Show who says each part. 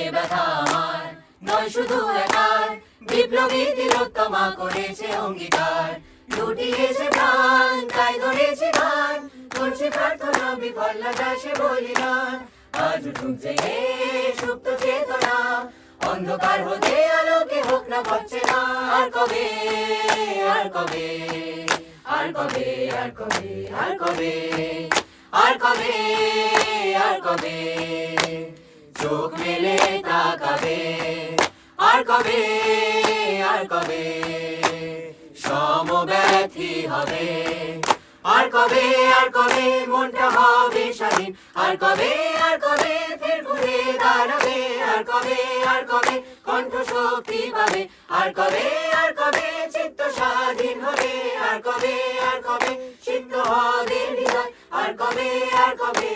Speaker 1: এ ব্যথা আমার নয় শুধু একার, বিপ্লবী তিলোত্তমা করেছে অঙ্গীকার। লুটিয়েছে প্রাণ তাই ধরেছি গান, করছি প্রার্থনা বিফল না যায় সে বলিদান। আজ উঠুক জেগে সুপ্ত চেতনা, অন্ধকার হতে আলোকে হোক না পাচ্ছে না। আর কবে, আর কবে, আর কবে, আর কবে, আর কবে, আর কবে, আর কবে চোখ মেলে তাকাবে। আর কবে, আর কবে সমব্যথী হবে। আর কবে, আর কবে মনটা হবে স্বাধীন। আর কবে, আর কবে ফের ঘুরে দাঁড়াবে। আর কবে, আর কবে কণ্ঠ শক্তি পাবে। আর কবে, আর কবে চিত্ত স্বাধীন হবে। আর কবে, আর কবে সিদ্ধ হবে হৃদয়। আর কবে, আর কবে